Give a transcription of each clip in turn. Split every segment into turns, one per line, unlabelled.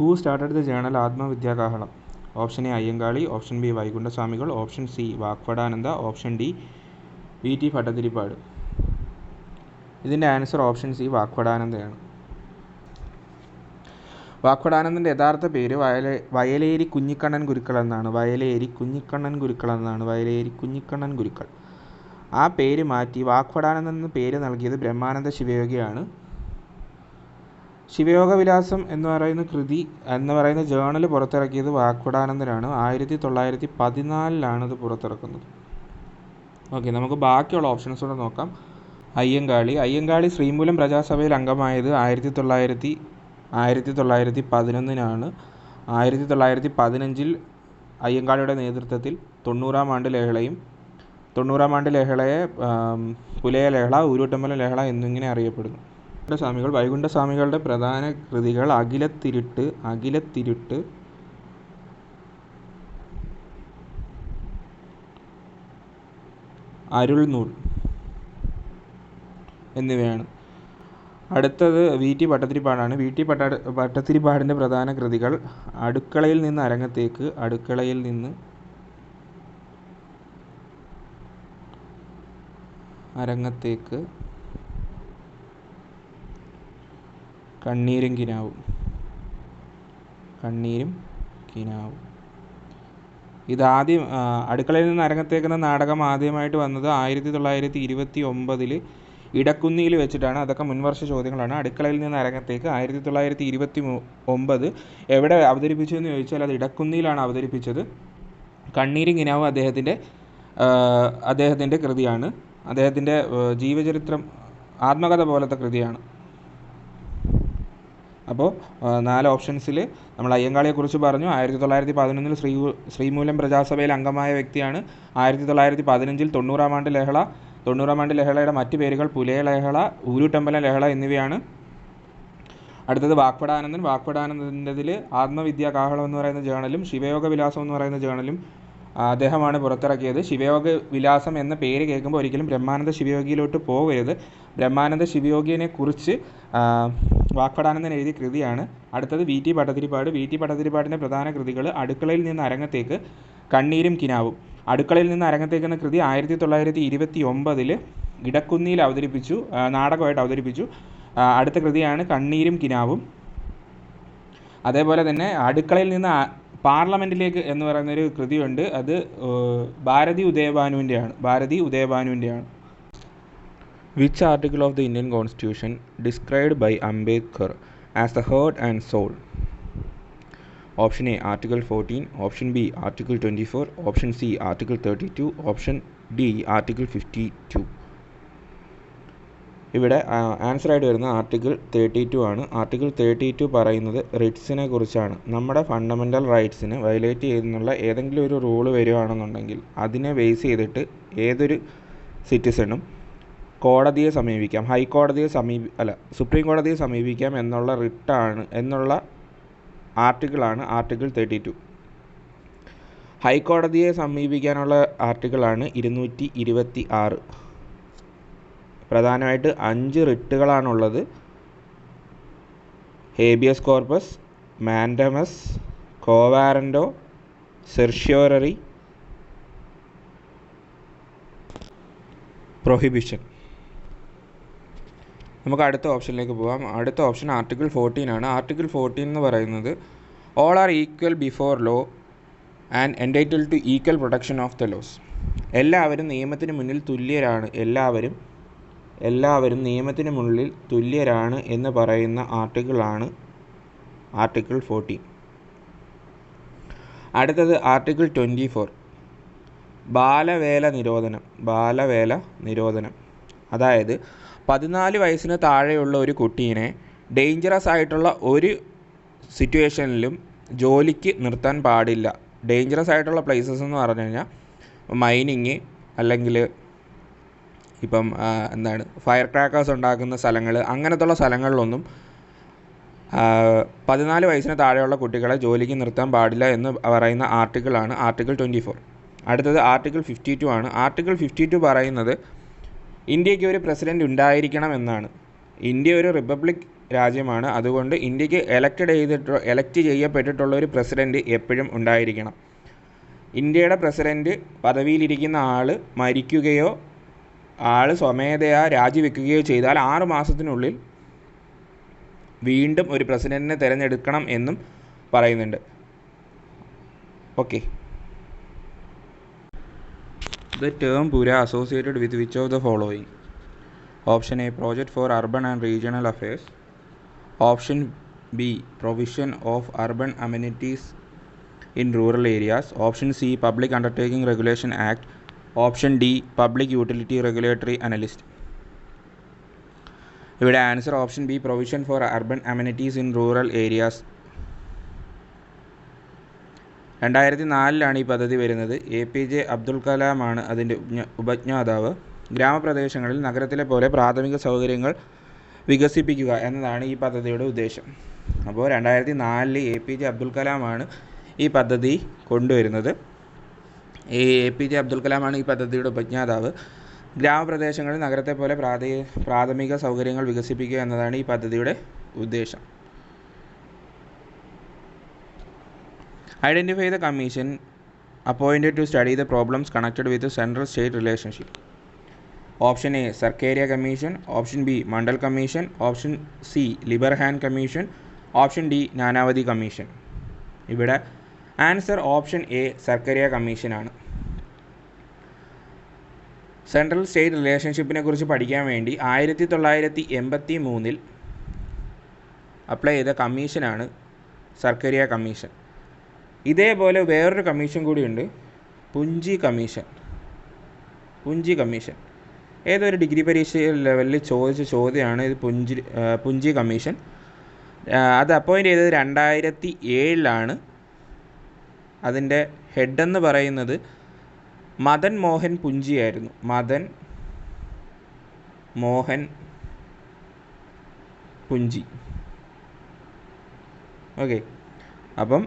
Who started the journal Atmavidyakahalam? Option A Ayyankali, option B Vaikunda Swamikal, option C Vagbhatananda, option D V T. Bhattathiripad. ഇതിൻ്റെ answer option C വാഗ്ഭടാനന്ദയാണ്. വാഗ്ഭടാനന്ദൻ്റെ യഥാർത്ഥ പേര് വയലേരി കുഞ്ഞിക്കണ്ണൻ ഗുരുക്കൾ എന്നാണ്. വയലേരി കുഞ്ഞിക്കണ്ണൻ ഗുരുക്കൾ. ആ പേര് മാറ്റി വാഗ്ഭടാനന്ദൻ എന്ന പേര് നൽകിയത് ബ്രഹ്മാനന്ദ ശിവയോഗിയാണ്. ശിവയോഗ വിലാസം എന്ന് പറയുന്ന ജേണൽ പുറത്തിറക്കിയത് വാഗ്ഭടാനന്ദനാണ്. 1914 ഇത് പുറത്തിറക്കുന്നത്. ഓക്കെ, നമുക്ക് ബാക്കിയുള്ള ഓപ്ഷൻസ് കൂടെ നോക്കാം. അയ്യങ്കാളി ശ്രീമൂലം പ്രജാസഭയിൽ അംഗമായത് 1911 1915 അയ്യങ്കാളിയുടെ നേതൃത്വത്തിൽ 90-ാം ആണ്ട് ലഹളയെ പുലയ ലഹള, ഊരൂട്ടമ്പലം ലഹള എന്നിങ്ങനെ അറിയപ്പെടുന്നു. വൈകുണ്ഠസ്വാമികളുടെ പ്രധാന കൃതികൾ അഖിലത്തിരുട്ട്, അരുൾനൂൽ എന്നിവയാണ്. അടുത്തത് വി.ടി. ഭട്ടതിരിപ്പാടാണ്. വി.ടി. ഭട്ടതിരിപ്പാടിൻ്റെ പ്രധാന കൃതികൾ അടുക്കളയിൽ നിന്ന് അരങ്ങത്തേക്ക്, കണ്ണീരും കിനാവും. ഇതാദ്യം അടുക്കളയിൽ നിന്ന് അരങ്ങത്തേക്ക് എന്ന നാടകം ആദ്യമായിട്ട് വന്നത് 1929 ഇടക്കുന്നിയിൽ വെച്ചിട്ടാണ്. അതൊക്കെ മുൻവർഷ ചോദ്യങ്ങളാണ്. അടുക്കളയിൽ നിന്ന് അരങ്ങത്തേക്ക് 1929 എവിടെ അവതരിപ്പിച്ചു എന്ന് ചോദിച്ചാൽ അത് ഇടക്കുന്നിയിലാണ് അവതരിപ്പിച്ചത്. കണ്ണീരും കിനാവും അദ്ദേഹത്തിൻ്റെ കൃതിയാണ്. അദ്ദേഹത്തിൻ്റെ ജീവചരിത്രം, ആത്മകഥ പോലത്തെ കൃതിയാണ്. അപ്പോൾ 4 ഓപ്ഷൻസിൽ നമ്മൾ അയ്യങ്കാളിയെക്കുറിച്ച് പറഞ്ഞു. 1911 ശ്രീമൂലം പ്രജാസഭയിൽ അംഗമായ വ്യക്തിയാണ്. 1915 90-ാം ആണ്ട് ലഹളയുടെ മറ്റ് പേരുകൾ പുലയ ലഹള, ഊരൂട്ടമ്പലം ലഹള എന്നിവയാണ്. അടുത്തത് വാഗ്ഭടാനന്ദൻ്റെതിൽ ആത്മവിദ്യാകാഹളം എന്ന് പറയുന്ന ജേണലും ശിവയോഗ വിലാസം എന്ന് പറയുന്ന ജേണലും അദ്ദേഹമാണ് പുറത്തിറക്കിയത്. ശിവയോഗ വിലാസം എന്ന പേര് കേൾക്കുമ്പോൾ ഒരിക്കലും ബ്രഹ്മാനന്ദ ശിവയോഗിയിലോട്ട് പോകരുത്. ബ്രഹ്മാനന്ദ ശിവയോഗിയെ കുറിച്ച് വാഗ്ഭടാനന്ദൻ എഴുതിയ കൃതിയാണ്. അടുത്തത് വി.ടി. ഭട്ടതിരിപ്പാടിൻ്റെ പ്രധാന കൃതികൾ അടുക്കളയിൽ നിന്ന് അരങ്ങത്തേക്ക്, കണ്ണീരും കിനാവും. അടുക്കളയിൽ നിന്ന് അരങ്ങത്തേക്ക് എന്ന കൃതി 1929 ഇടക്കുന്നിയിൽ നാടകമായിട്ട് അവതരിപ്പിച്ചു. അടുത്ത കൃതിയാണ് കണ്ണീരും കിനാവും. അതേപോലെ തന്നെ അടുക്കളയിൽ നിന്ന് പാർലമെൻറ്റിലേക്ക് എന്ന് പറയുന്നൊരു കൃതിയുണ്ട്. അത് ഭാരതി ഉദയഭാനുവിൻ്റെയാണ്. Which article of the Indian constitution described by Ambedkar as the heart and soul? Option A article 14, option B article 24, option C article 32, option D article 52. ഇവിടെ ആൻസറായിട്ട് വരുന്ന ആർട്ടിക്കിൾ 32 ആണ്. ആർട്ടിക്കിൾ 32 പറയുന്നത് റിറ്റ്സിനെ കുറിച്ചാണ്. നമ്മുടെ ഫണ്ടമെൻ്റൽ റൈറ്റ്സിനെ വയലേറ്റ് ചെയ്യുന്നുള്ള ഏതെങ്കിലും ഒരു റൂള് വരികയാണെന്നുണ്ടെങ്കിൽ അതിനെ ബേസ് ചെയ്തിട്ട് ഏതൊരു സിറ്റിസണും കോടതിയെ സമീപിക്കാം, സുപ്രീം കോടതിയെ സമീപിക്കാം എന്നുള്ള ആർട്ടിക്കിളാണ് ആർട്ടിക്കിൾ 32. ഹൈക്കോടതിയെ സമീപിക്കാനുള്ള ആർട്ടിക്കിളാണ് 226. പ്രധാനമായിട്ട് 5 റിട്ടുകളാണുള്ളത്. Habeas corpus, mandamus, quo warranto, certiorari, prohibition. നമുക്ക് അടുത്ത ഓപ്ഷനിലേക്ക് പോകാം. അടുത്ത ഓപ്ഷൻ ആർട്ടിക്കിൾ 14 ആണ്. ആർട്ടിക്കിൾ 14 എന്ന് പറയുന്നത് all are equal before law and entitled to equal protection of the laws. എല്ലാവരും നിയമത്തിന് മുന്നിൽ തുല്യരാണ്. എല്ലാവരും നിയമത്തിന് മുന്നിൽ തുല്യരാണ് എന്ന് പറയുന്ന ആർട്ടിക്കിളാണ് ആർട്ടിക്കിൾ 14. അടുത്തത് ആർട്ടിക്കിൾ 24, ബാലവേല നിരോധനം. അതായത് 14 വയസ്സിന് താഴെയുള്ള ഒരു കുട്ടീനെ ഡേഞ്ചറസ് ആയിട്ടുള്ള ഒരു സിറ്റുവേഷനിലും ജോലിക്ക് നിർത്താൻ പാടില്ല. ഡേഞ്ചറസ് ആയിട്ടുള്ള പ്ലേസസ് എന്ന് പറഞ്ഞു കഴിഞ്ഞാൽ മൈനിങ്, അല്ലെങ്കിൽ ഇപ്പം ഫയർ ക്രാക്കേഴ്സ് ഉണ്ടാക്കുന്ന സ്ഥലങ്ങൾ, അങ്ങനത്തുള്ള സ്ഥലങ്ങളിലൊന്നും 14 വയസ്സിന് താഴെയുള്ള കുട്ടികളെ ജോലിക്ക് നിർത്താൻ പാടില്ല എന്ന് പറയുന്ന ആർട്ടിക്കിളാണ് ആർട്ടിക്കിൾ 24. അടുത്തത് ആർട്ടിക്കിൾ 52 ആണ്. ആർട്ടിക്കിൾ 52 പറയുന്നത് ഇന്ത്യക്ക് ഒരു പ്രസിഡൻറ്റ് ഉണ്ടായിരിക്കണം എന്നാണ്. ഇന്ത്യ ഒരു റിപ്പബ്ലിക് രാജ്യമാണ്. അതുകൊണ്ട് ഇന്ത്യക്ക് എലക്റ്റ് ചെയ്യപ്പെട്ടിട്ടുള്ള ഒരു പ്രസിഡൻറ്റ് എപ്പോഴും ഉണ്ടായിരിക്കണം. ഇന്ത്യയുടെ പ്രസിഡൻറ്റ് പദവിയിലിരിക്കുന്ന ആൾ മരിക്കുകയോ ആൾ സ്വമേധയാ രാജിവെക്കുകയോ ചെയ്താൽ 6 മാസത്തിനുള്ളിൽ വീണ്ടും ഒരു പ്രസിഡൻറ്റിനെ തിരഞ്ഞെടുക്കണം എന്നും പറയുന്നുണ്ട്. Okay. The term Pura associated with which of the following? Option A, Project for Urban and Regional Affairs. Option B, Provision of Urban Amenities in Rural Areas. Option C, Public Undertaking Regulation Act. Option D, Public Utility Regulatory Analyst. ഇവിടെ answer option B, provision for urban amenities in rural areas. 2004 ഈ പദ്ധതി വരുന്നത്. APJ Abdul കലാമാണ് അതിൻ്റെ ഉപജ്ഞാതാവ്. ഗ്രാമപ്രദേശങ്ങളിൽ നഗരത്തിലെ പോലെ പ്രാഥമിക സൗകര്യങ്ങൾ വികസിപ്പിക്കുക എന്നതാണ് ഈ പദ്ധതിയുടെ ഉദ്ദേശം. അപ്പോൾ 2004 APJ അബ്ദുൽ കലാമാണ് ഈ പദ്ധതി കൊണ്ടുവരുന്നത്. APJ അബ്ദുൽ കലാമാണ് ഈ പദ്ധതിയുടെ ഉപജ്ഞാതാവ്. ഗ്രാമപ്രദേശങ്ങളിൽ നഗരത്തെ പോലെ പ്രാഥമിക സൗകര്യങ്ങൾ വികസിപ്പിക്കുക എന്നതാണ് ഈ പദ്ധതിയുടെ ഉദ്ദേശം. Identify the commission appointed to study the problems connected with the central-state relationship. Option A, Sarkaria Commission. Option B, Mandal Commission. Option C, Librhan Commission. Option D, Nanavati Commission. ഇവിടെ answer option A, Sarkaria commission ആണ്. Central state റിലേഷൻഷിപ്പിനെ കുറിച്ച് പഠിക്കാൻ വേണ്ടി 1983 apply ചെയ്ത കമ്മീഷനാണ് Sarkaria commission. ഇതേപോലെ വേറൊരു കമ്മീഷൻ കൂടിയുണ്ട്, പുഞ്ചി കമ്മീഷൻ. ഏതൊരു ഡിഗ്രി പരീക്ഷ ലെവലിൽ ചോദിച്ച ചോദ്യമാണ് ഇത്, പുഞ്ചി കമ്മീഷൻ. അത് അപ്പോയിൻ്റ് ചെയ്തത് 2007 അതിൻ്റെ ഹെഡെന്ന് പറയുന്നത് മദൻ മോഹൻ പുഞ്ചിയായിരുന്നു. മദൻ മോഹൻ പുഞ്ചി. ഓക്കെ. അപ്പം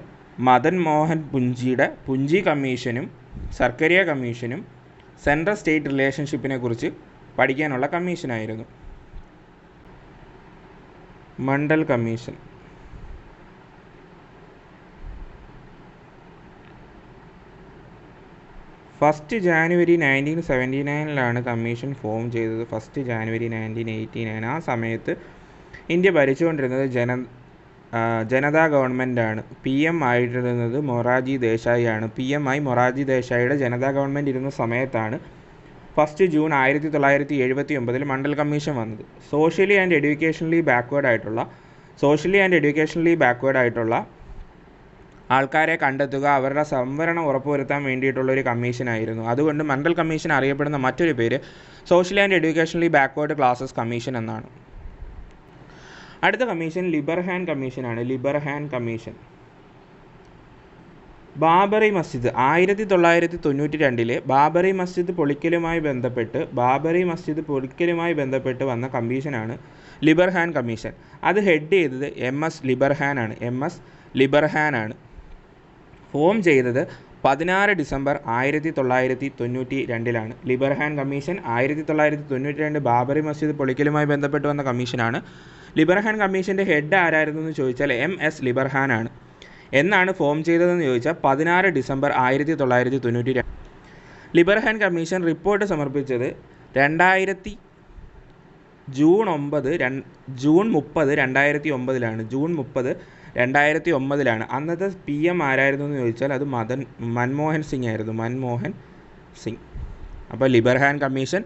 മദൻ മോഹൻ പുഞ്ചിയുടെ പുഞ്ചി കമ്മീഷനും സർക്കാരിയ കമ്മീഷനും സെൻട്രൽ സ്റ്റേറ്റ് റിലേഷൻഷിപ്പിനെ കുറിച്ച് പഠിക്കാനുള്ള കമ്മീഷനായിരുന്നു. Mandal commission. First January 1979 commission form ചെയ്തത്. First January 1989. ആ സമയത്ത് ഇന്ത്യ ഭരിച്ചുകൊണ്ടിരുന്നത് ജനതാ ഗവൺമെൻറ്റാണ്. PM ആയിരുന്നത് മൊറാർജി ദേശായി ആണ്. PM ആയി മൊറാർജി ദേശായിയുടെ ജനതാ ഗവൺമെൻറ് ഇരുന്ന സമയത്താണ് ഫസ്റ്റ് ജൂൺ 1979 മണ്ഡൽ കമ്മീഷൻ വന്നത്. സോഷ്യലി ആൻഡ് എഡ്യൂക്കേഷണലി ബാക്ക്വേർഡ് ആയിട്ടുള്ള ആൾക്കാരെ കണ്ടെത്തുക, അവരുടെ സംവരണം ഉറപ്പുവരുത്താൻ വേണ്ടിയിട്ടുള്ളൊരു കമ്മീഷനായിരുന്നു. അതുകൊണ്ട് മണ്ഡൽ കമ്മീഷൻ അറിയപ്പെടുന്ന മറ്റൊരു പേര് socially and educationally backward classes commission എന്നാണ്. അടുത്ത കമ്മീഷൻ ലിബർഹാൻ കമ്മീഷനാണ്. ലിബർഹാൻ കമ്മീഷൻ. ബാബറി മസ്ജിദ് 1992 ബാബറി മസ്ജിദ് പൊളിക്കലുമായി ബന്ധപ്പെട്ട് വന്ന കമ്മീഷനാണ് ലിബർഹാൻ കമ്മീഷൻ. അത് ഹെഡ് ചെയ്തത് MS ലിബർഹാൻ ആണ്. ഫോം ചെയ്തത് 16 ഡിസംബർ 1992 ലിബർഹാൻ കമ്മീഷൻ 1992 ബാബറി മസ്ജിദ് പൊളിക്കലുമായി ബന്ധപ്പെട്ട് വന്ന കമ്മീഷനാണ്. ലിബർഹാൻ കമ്മീഷൻ്റെ ഹെഡ് ആരായിരുന്നു എന്ന് ചോദിച്ചാൽ MS ലിബർഹാൻ ആണ്. എന്നാണ് ഫോം ചെയ്തതെന്ന് ചോദിച്ചാൽ 16 ഡിസംബർ 1992. ലിബർഹാൻ കമ്മീഷൻ റിപ്പോർട്ട് സമർപ്പിച്ചത് ജൂൺ 30, 2009. അന്നത്തെ PM ആരായിരുന്നു എന്ന് ചോദിച്ചാൽ അത് മൻമോഹൻ സിംഗ് ആയിരുന്നു. അപ്പോൾ ലിബർഹാൻ കമ്മീഷൻ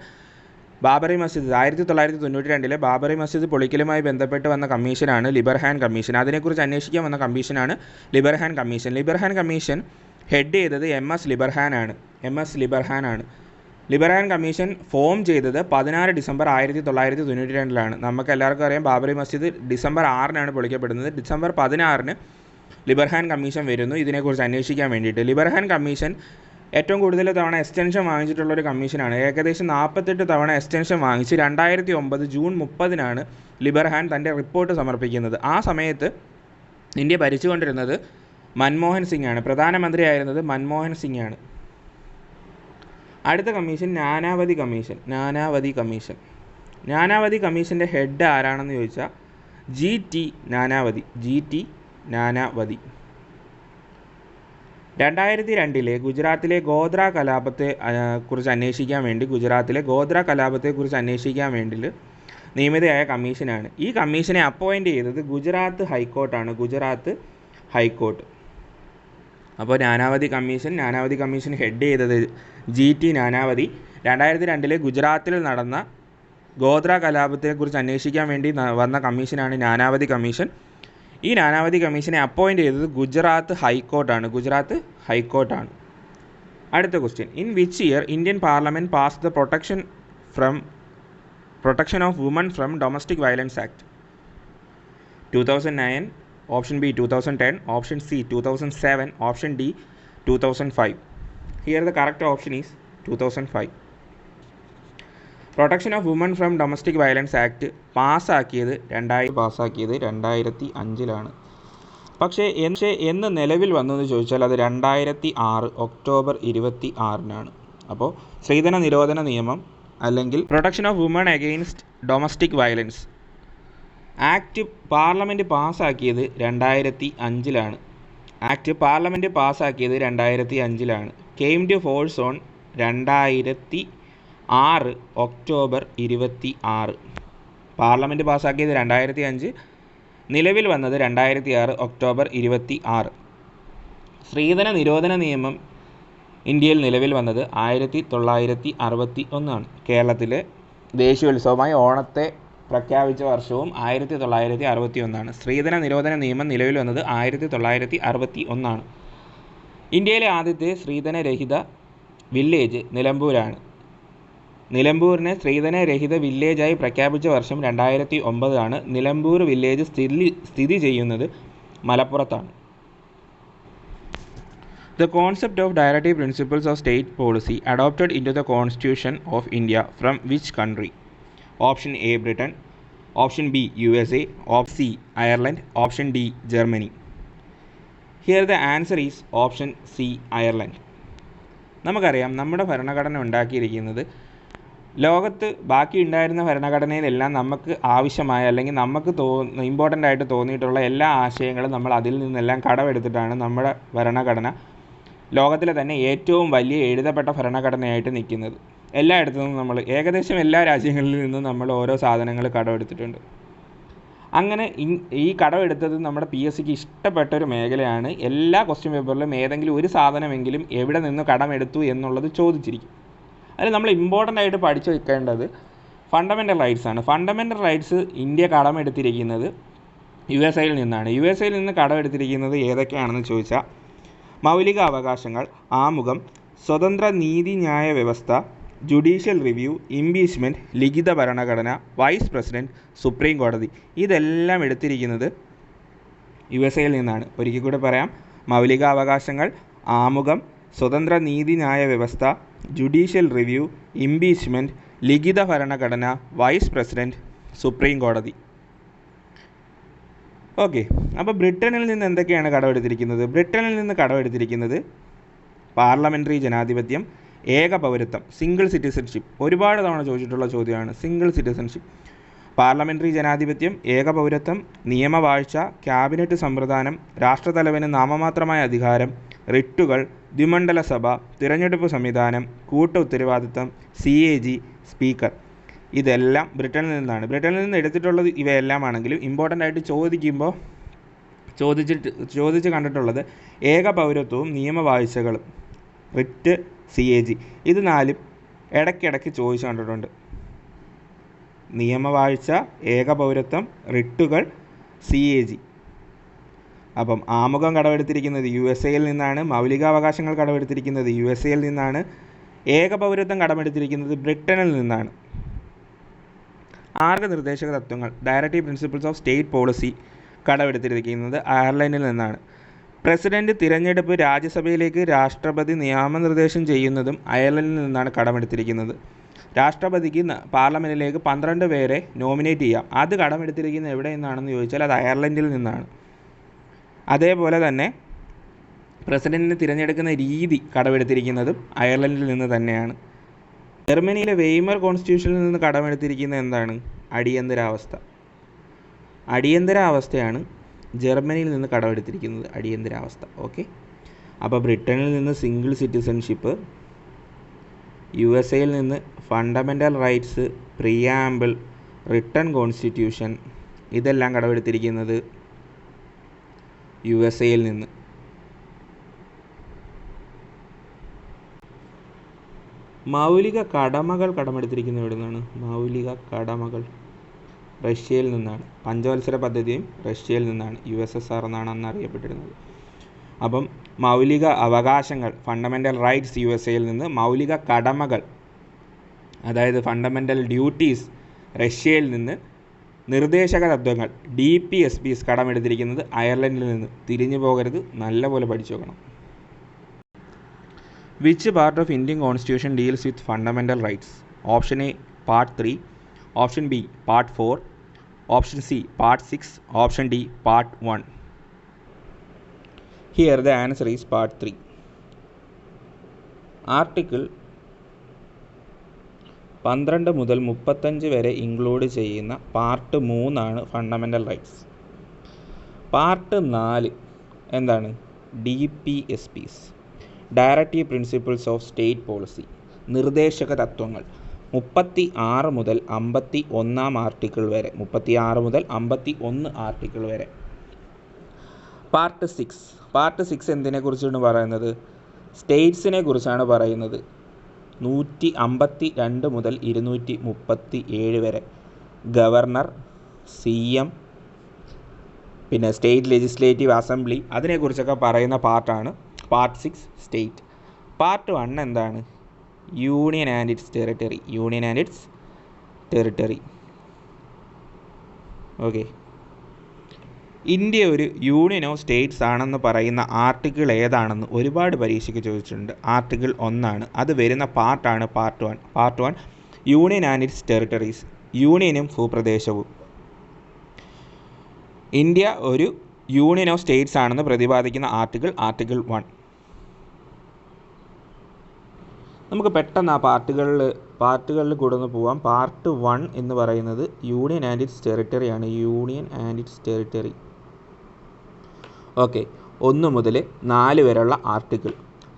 ബാബറി മസ്ജിദ് 1992 ബാബറി മസ്ജിദ് പൊളിക്കലുമായി ബന്ധപ്പെട്ട് വന്ന കമ്മീഷനാണ് ലിബർഹാൻ കമ്മീഷൻ. അതിനെക്കുറിച്ച് അന്വേഷിക്കാൻ വന്ന കമ്മീഷനാണ് Liberhan commission. Liberhan commission head ചെയ്തത് MS ലിബർഹാൻ ആണ്. ലിബർഹാൻ കമ്മീഷൻ ഫോം ചെയ്തത് 16 ഡിസംബർ 1992. നമുക്ക് എല്ലാവർക്കും അറിയാം Babri Masjid December 6 പൊളിക്കപ്പെടുന്നത്. December 16 Liberhan commission വരുന്നു ഇതിനെക്കുറിച്ച് അന്വേഷിക്കാൻ വേണ്ടിയിട്ട്. ലിബർഹാൻ കമ്മീഷൻ ഏറ്റവും കൂടുതൽ തവണ എക്സ്റ്റൻഷൻ വാങ്ങിച്ചിട്ടുള്ളൊരു കമ്മീഷനാണ്. ഏകദേശം 48 തവണ എക്സ്റ്റൻഷൻ വാങ്ങിച്ച് 2009 ജൂൺ 30 ലിബർഹാൻ തൻ്റെ റിപ്പോർട്ട് സമർപ്പിക്കുന്നത്. ആ സമയത്ത് ഇന്ത്യ ഭരിച്ചുകൊണ്ടിരുന്നത് മൻമോഹൻ സിംഗ് ആണ്. പ്രധാനമന്ത്രിയായിരുന്നത് മൻമോഹൻ സിംഗ് ആണ്. അടുത്ത കമ്മീഷൻ നാനാവതി കമ്മീഷൻ. നാനാവതി കമ്മീഷൻ്റെ ഹെഡ് ആരാണെന്ന് ചോദിച്ചാൽ GT നാനാവതി. GT നാനാവതി. 2002 ഗുജറാത്തിലെ ഗോദ്ര കലാപത്തെ കുറിച്ച് അന്വേഷിക്കാൻ വേണ്ടി നിയമിതയായ കമ്മീഷനാണ്. ഈ കമ്മീഷനെ അപ്പോയിൻ്റ് ചെയ്തത് ഗുജറാത്ത് ഹൈക്കോർട്ടാണ്. അപ്പോൾ നാനാവതി കമ്മീഷൻ ഹെഡ് ചെയ്തത് GT നാനാവതി. 2002 ഗുജറാത്തിൽ നടന്ന ഗോദ്ര കലാപത്തെക്കുറിച്ച് അന്വേഷിക്കാൻ വേണ്ടി വന്ന കമ്മീഷനാണ് നാനാവതി കമ്മീഷൻ. ഈ നാനാവതി കമ്മീഷനെ അപ്പോയിൻ്റ് ചെയ്തത് ഗുജറാത്ത് ഹൈക്കോർട്ടാണ്. അടുത്ത question. In which year Indian parliament pass the protection of women from domestic violence act? 2009, option B 2010, option C 2007, option D 2005. Here the correct option is 2005. Protection of women from domestic violence act പാസ്സാക്കിയത് 2005 പക്ഷേ എന്ന് നിലവിൽ വന്നതെന്ന് ചോദിച്ചാൽ അത് 2006 October 26 അപ്പോൾ സ്ത്രീധന നിരോധന നിയമം അല്ലെങ്കിൽ protection of women against domestic violence act parliament പാസ്സാക്കിയത് 2005. Came to force on 2006 October 26. Parliament പാസ്സാക്കിയത് 2005, നിലവിൽ വന്നത് 2006 ഒക്ടോബർ 26. സ്ത്രീധന നിരോധന നിയമം ഇന്ത്യയിൽ നിലവിൽ വന്നത് 1961. കേരളത്തിലെ ദേശീയോത്സവമായി ഓണത്തെ പ്രഖ്യാപിച്ച വർഷവും 1961. സ്ത്രീധന നിരോധന നിയമം നിലവിൽ വന്നത് 1961. ഇന്ത്യയിലെ ആദ്യത്തെ സ്ത്രീധനരഹിത വില്ലേജ് നിലമ്പൂരാണ്. നിലമ്പൂരിനെ സ്ത്രീധനരഹിത വില്ലേജായി പ്രഖ്യാപിച്ച വർഷം 2009. നിലമ്പൂർ വില്ലേജ് സ്ഥിതി ചെയ്യുന്നത് മലപ്പുറത്താണ്. The concept of directive principles of state policy adopted into the Constitution of India from which country? Option A Britain, option B USA, option C Ireland, option D Germany. Here the answer is option C Ireland. നമുക്കറിയാം നമ്മുടെ ഭരണഘടന ഉണ്ടാക്കിയിരിക്കുന്നത് ലോകത്ത് ബാക്കി ഉണ്ടായിരുന്ന ഭരണഘടനയിലെല്ലാം നമുക്ക് ആവശ്യമായ അല്ലെങ്കിൽ നമുക്ക് ഇമ്പോർട്ടൻ്റ് ആയിട്ട് തോന്നിയിട്ടുള്ള എല്ലാ ആശയങ്ങളും നമ്മൾ അതിൽ നിന്നെല്ലാം കടമെടുത്തിട്ടാണ് നമ്മുടെ ഭരണഘടന ലോകത്തിലെ തന്നെ ഏറ്റവും വലിയ എഴുതപ്പെട്ട ഭരണഘടനയായിട്ട് നിൽക്കുന്നത്. എല്ലായിടത്തു നിന്നും നമ്മൾ ഏകദേശം എല്ലാ രാജ്യങ്ങളിൽ നിന്നും നമ്മൾ ഓരോ സാധനങ്ങൾ കടമെടുത്തിട്ടുണ്ട്. അങ്ങനെ ഈ കടമെടുത്തത് നമ്മുടെ PSCക്ക് ഇഷ്ടപ്പെട്ട ഒരു മേഖലയാണ്. എല്ലാ ക്വസ്റ്റ്യൻ പേപ്പറിലും ഏതെങ്കിലും ഒരു സാധനമെങ്കിലും എവിടെ നിന്ന് കടമെടുത്തു എന്നുള്ളത് ചോദിച്ചിരിക്കും. അതിൽ നമ്മൾ ഇമ്പോർട്ടൻ്റ് ആയിട്ട് പഠിച്ചു വെക്കേണ്ടത് ഫണ്ടമെൻ്റൽ റൈറ്റ്സ് ആണ്. ഫണ്ടമെൻ്റൽ റൈറ്റ്സ് ഇന്ത്യ കടമെടുത്തിരിക്കുന്നത് USA നിന്നാണ്. USA നിന്ന് കടമെടുത്തിരിക്കുന്നത് ഏതൊക്കെയാണെന്ന് ചോദിച്ചാൽ മൗലിക അവകാശങ്ങൾ, ആമുഖം, സ്വതന്ത്ര നീതിന്യായ വ്യവസ്ഥ, ജുഡീഷ്യൽ റിവ്യൂ, ഇംപീച്ച്മെൻറ്റ്, ലിഖിത ഭരണഘടന, വൈസ് പ്രസിഡൻറ്റ്, സുപ്രീം കോടതി. ഇതെല്ലാം എടുത്തിരിക്കുന്നത് USA നിന്നാണ്. ഒരിക്കൽ കൂടെ പറയാം. മൗലിക അവകാശങ്ങൾ, ആമുഖം, സ്വതന്ത്ര നീതിന്യായ വ്യവസ്ഥ, ജുഡീഷ്യൽ റിവ്യൂ, ഇംപീച്ച്മെൻറ്റ്, ലിഖിത ഭരണഘടന, വൈസ് പ്രസിഡൻറ്റ്, സുപ്രീം കോടതി. ഓക്കെ, അപ്പോൾ ബ്രിട്ടനിൽ നിന്ന് എന്തൊക്കെയാണ് കടമെടുത്തിരിക്കുന്നത്? ബ്രിട്ടനിൽ നിന്ന് കടമെടുത്തിരിക്കുന്നത് പാർലമെൻ്ററി ജനാധിപത്യം, ഏക പൗരത്വം, സിംഗിൾ സിറ്റിസൺഷിപ്പ്. ഒരുപാട് തവണ ചോദിച്ചിട്ടുള്ള ചോദ്യമാണ് സിംഗിൾ സിറ്റിസൺഷിപ്പ്. പാർലമെൻ്ററി ജനാധിപത്യം, ഏക പൗരത്വം, നിയമവാഴ്ച, ക്യാബിനറ്റ് സമ്പ്രദാനം, രാഷ്ട്രതലവന് നാമമാത്രമായ അധികാരം, റിട്ടുകൾ, ദ്വിമണ്ഡല സഭ, തിരഞ്ഞെടുപ്പ് സംവിധാനം, കൂട്ട ഉത്തരവാദിത്തം, CAG, സ്പീക്കർ. ഇതെല്ലാം ബ്രിട്ടനിൽ നിന്നാണ്. ബ്രിട്ടനിൽ നിന്ന് എടുത്തിട്ടുള്ളത് ഇവയെല്ലാം ആണെങ്കിലും ഇമ്പോർട്ടൻ്റ് ആയിട്ട് ചോദിച്ച് കണ്ടിട്ടുള്ളത് ഏക പൗരത്വവും നിയമവാഴ്ചകളും, റിട്ട്, CAG. ഇത് നാലും ഇടയ്ക്കിടയ്ക്ക് ചോദിച്ചു കണ്ടിട്ടുണ്ട്. നിയമവാഴ്ച, ഏക പൗരത്വം, റിട്ടുകൾ, CAG. അപ്പം ആമുഖം കടമെടുത്തിരിക്കുന്നത് USA നിന്നാണ്. മൗലികാവകാശങ്ങൾ കടമെടുത്തിരിക്കുന്നത് USA നിന്നാണ്. ഏക പൗരത്വം കടമെടുത്തിരിക്കുന്നത് ബ്രിട്ടനിൽ നിന്നാണ്. മാർഗനിർദ്ദേശക തത്വങ്ങൾ, directive principles of state policy കടമെടുത്തിരിക്കുന്നത് അയർലൻഡിൽ നിന്നാണ്. പ്രസിഡന്റ് തിരഞ്ഞെടുപ്പ്, രാജ്യസഭയിലേക്ക് രാഷ്ട്രപതി നിയമനിർദ്ദേശം ചെയ്യുന്നതും അയർലൻഡിൽ നിന്നാണ് കടമെടുത്തിരിക്കുന്നത്. രാഷ്ട്രപതിക്ക് പാർലമെൻറ്റിലേക്ക് 12 പേരെ നോമിനേറ്റ് ചെയ്യാം. അത് കടമെടുത്തിരിക്കുന്നത് എവിടെ നിന്നാണെന്ന് ചോദിച്ചാൽ അത് അയർലൻഡിൽ നിന്നാണ്. അതേപോലെ തന്നെ പ്രസിഡന്റിനെ തിരഞ്ഞെടുക്കുന്ന രീതി കടമെടുത്തിരിക്കുന്നതും അയർലൻഡിൽ നിന്ന് തന്നെയാണ്. ജർമ്മനിയിലെ വെയ്മർ കോൺസ്റ്റിറ്റ്യൂഷനിൽ നിന്ന് കടമെടുത്തിരിക്കുന്നത് എന്താണ്? അടിയന്തരാവസ്ഥ. അടിയന്തരാവസ്ഥയാണ് ജർമ്മനിയിൽ നിന്ന് കടമെടുത്തിരിക്കുന്നത്, അടിയന്തരാവസ്ഥ. ഓക്കെ, അപ്പോൾ ബ്രിട്ടനിൽ നിന്ന് സിംഗിൾ സിറ്റിസൺഷിപ്പ്, USA നിന്ന് fundamental rights, preamble, written constitution, ഇതെല്ലാം കടമെടുത്തിരിക്കുന്നത് USA നിന്ന്. മൗലിക കടമകൾ കടമെടുത്തിരിക്കുന്നത് എവിടെ നിന്നാണ്? മൗലിക കടമകൾ റഷ്യയിൽ നിന്നാണ്. പഞ്ചവത്സര പദ്ധതിയും റഷ്യയിൽ നിന്നാണ്. USSR എന്നാണ് അന്ന് അറിയപ്പെട്ടിരുന്നത്. അപ്പം മൗലിക അവകാശങ്ങൾ ഫണ്ടമെൻ്റൽ റൈറ്റ്സ് USA നിന്ന്, മൗലിക കടമകൾ അതായത് ഫണ്ടമെൻ്റൽ ഡ്യൂട്ടീസ് റഷ്യയിൽ നിന്ന്, നിർദ്ദേശക തത്വങ്ങൾ DPSPs കടമെടുത്തിരിക്കുന്നത് അയർലൻഡിൽ നിന്ന്. തിരിഞ്ഞു പോകരുത്, നല്ലപോലെ പഠിച്ചു നോക്കണം. Which part of Indian constitution deals with fundamental rights? Option A part 3, option B part 4, option C part 6, option D part 1. Here the answer is part 3. Article 12 മുതൽ 35 വരെ ഇൻക്ലൂഡ് ചെയ്യുന്ന പാർട്ട് 3 ആണ് ഫണ്ടമെൻ്റൽ റൈറ്റ്സ്. പാർട്ട് 4 എന്താണ്? DPSPs, directive principles of state policy, നിർദ്ദേശക തത്വങ്ങൾ. 36 മുതൽ 51 article വരെ, 36 മുതൽ 51 ആർട്ടിക്കിൾ വരെ. പാർട്ട് 6 എന്തിനെക്കുറിച്ചാണ് പറയുന്നത്? സ്റ്റേറ്റ്സിനെ കുറിച്ചാണ് പറയുന്നത്. 152 മുതൽ 237 വരെ. ഗവർണർ, CM, പിന്നെ സ്റ്റേറ്റ് ലെജിസ്ലേറ്റീവ് അസംബ്ലി, അതിനെക്കുറിച്ചൊക്കെ പറയുന്ന പാർട്ടാണ് പാർട്ട് 6 സ്റ്റേറ്റ്. പാർട്ട് 1 എന്താണ്? Union and it's territory. Okay, India ഒരു യൂണിയൻ ഓഫ് സ്റ്റേറ്റ്സ് ആണെന്ന് പറയുന്ന ആർട്ടിക്കിൾ ഏതാണെന്ന് ഒരുപാട് പരീക്ഷയ്ക്ക് ചോദിച്ചിട്ടുണ്ട്. ആർട്ടിക്കിൾ 1 അത് വരുന്ന പാർട്ടാണ് part 1. Part 1 union and its territories, യൂണിയനും ഭൂപ്രദേശവും. ഇന്ത്യ ഒരു യൂണിയൻ ഓഫ് സ്റ്റേറ്റ്സ് ആണെന്ന് പ്രതിപാദിക്കുന്ന ആർട്ടിക്കിൾ 1. നമുക്ക് പെട്ടെന്ന് ആ പാർട്ടുകളിൽ കൂടെ പോവാം. പാർട്ട് 1 എന്ന് പറയുന്നത് യൂണിയൻ ആൻഡ് ഇറ്റ്സ് ടെറിട്ടറി ആണ്. Union and it's territory. Okay, 1 മുതൽ 4 വരെയുള്ള ആർട്ടിക്കിൾ.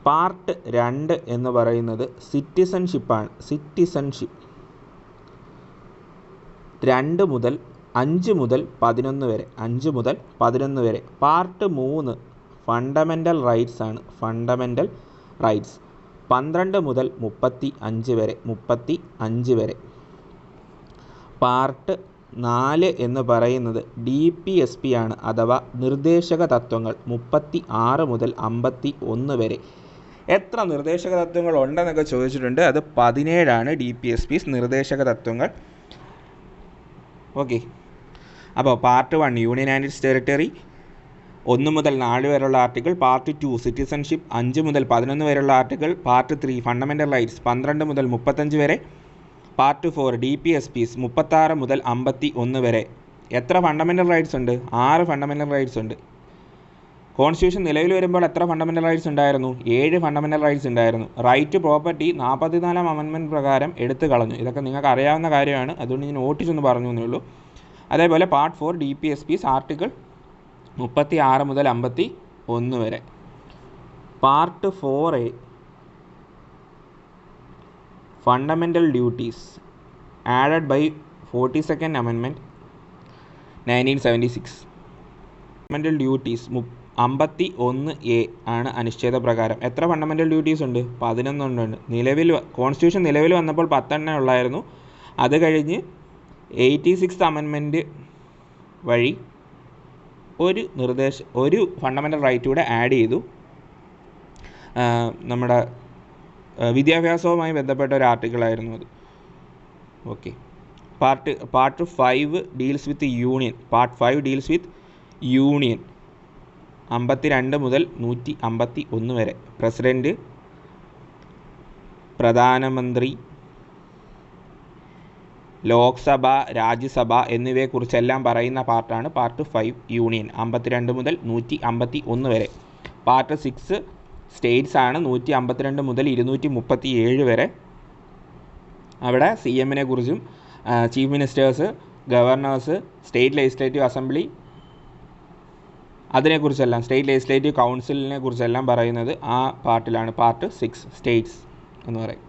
പാർട്ട് 2 എന്ന് പറയുന്നത് സിറ്റിസൺഷിപ്പാണ്. 2 മുതൽ 5 മുതൽ 11 വരെ. 5 മുതൽ 11 വരെ. പാർട്ട് 3 ഫണ്ടമെൻ്റൽ റൈറ്റ്സ് ആണ്. ഫണ്ടമെൻ്റൽ റൈറ്റ്സ് 12 മുതൽ 35 വരെ. 35 വരെ. പാർട്ട് 4 എന്ന് പറയുന്നത് DPSP ആണ്, അഥവാ നിർദ്ദേശക തത്വങ്ങൾ. 36 മുതൽ 51 വരെ. എത്ര നിർദ്ദേശക തത്വങ്ങൾ ഉണ്ടെന്നൊക്കെ ചോദിച്ചിട്ടുണ്ട്. അത് 17 ആണ് DPSPs, നിർദ്ദേശക തത്വങ്ങൾ. ഓക്കെ, അപ്പോൾ part 1 union and it's territory, 1 മുതൽ 4 വരെയുള്ള ആർട്ടിക്കിൾ. പാർട്ട് 2 സിറ്റിസൺഷിപ്പ്, 5 മുതൽ 11 വരെയുള്ള ആർട്ടിക്കിൾ. പാർട്ട് 3 ഫണ്ടമെൻ്റൽ റൈറ്റ്സ്, 12 മുതൽ 35 വരെ. പാർട്ട് 4 DPSPs, 36 മുതൽ 51 വരെ. എത്ര ഫണ്ടമെൻ്റൽ റൈറ്റ്സ് ഉണ്ട്? 6 ഫണ്ടമെൻ്റൽ റൈറ്റ്സ് ഉണ്ട്. കോൺസ്റ്റിറ്റ്യൂഷൻ നിലവിൽ വരുമ്പോൾ എത്ര ഫണ്ടമെൻ്റൽ റൈറ്റ്സ് ഉണ്ടായിരുന്നു? 7 ഫണ്ടമെൻ്റൽ റൈറ്റ്സ് ഉണ്ടായിരുന്നു. റൈറ്റ് ടു പ്രോപ്പർട്ടി 44ാം അമെൻമെൻറ്റ് പ്രകാരം എടുത്തു കളഞ്ഞു. ഇതൊക്കെ നിങ്ങൾക്ക് അറിയാവുന്ന കാര്യമാണ്, അതുകൊണ്ട് ഞാൻ ഓട്ടിച്ചൊന്ന് പറഞ്ഞു എന്നേ ഉള്ളൂ. അതേപോലെ പാർട്ട് 4 DPSPs ആർട്ടിക്കിൾ 36 മുതൽ 51 വരെ. Part 4A fundamental duties added by 42nd amendment 1976. Fundamental duties 51A ആണ് അനുച്ഛേദ പ്രകാരം. എത്ര ഫണ്ടമെൻ്റൽ ഡ്യൂട്ടീസ് ഉണ്ട്? 11 ഉണ്ട്. കോൺസ്റ്റിറ്റ്യൂഷൻ നിലവിൽ വന്നപ്പോൾ 10 ഉള്ളായിരുന്നു. അത് കഴിഞ്ഞ് 86th അമെൻമെൻറ്റ് വഴി ഒരു ഫണ്ടമെൻ്റൽ റൈറ്റ് കൂടെ ആഡ് ചെയ്തു. നമ്മുടെ വിദ്യാഭ്യാസവുമായി ബന്ധപ്പെട്ട ഒരു ആർട്ടിക്കിളായിരുന്നു അത്. Okay, part 5 deals with union. Part 5 deals with union. 52 മുതൽ 151 വരെ. പ്രസിഡൻറ്റ്, പ്രധാനമന്ത്രി, ലോക്സഭ, രാജ്യസഭ എന്നിവയെക്കുറിച്ചെല്ലാം പറയുന്ന പാർട്ടാണ് പാർട്ട് 5 യൂണിയൻ. 52 മുതൽ 151 വരെ. പാർട്ട് 6 സ്റ്റേറ്റ്സ് ആണ്. 152 മുതൽ 237 വരെ. അവിടെ CM കുറിച്ചും chief ministers governors, state legislative assembly, അതിനെക്കുറിച്ചെല്ലാം സ്റ്റേറ്റ് ലെജിസ്ലേറ്റീവ് കൗൺസിലിനെ കുറിച്ചെല്ലാം പറയുന്നത് ആ പാർട്ടിലാണ്. പാർട്ട് 6 സ്റ്റേറ്റ്സ് എന്ന് പറയും.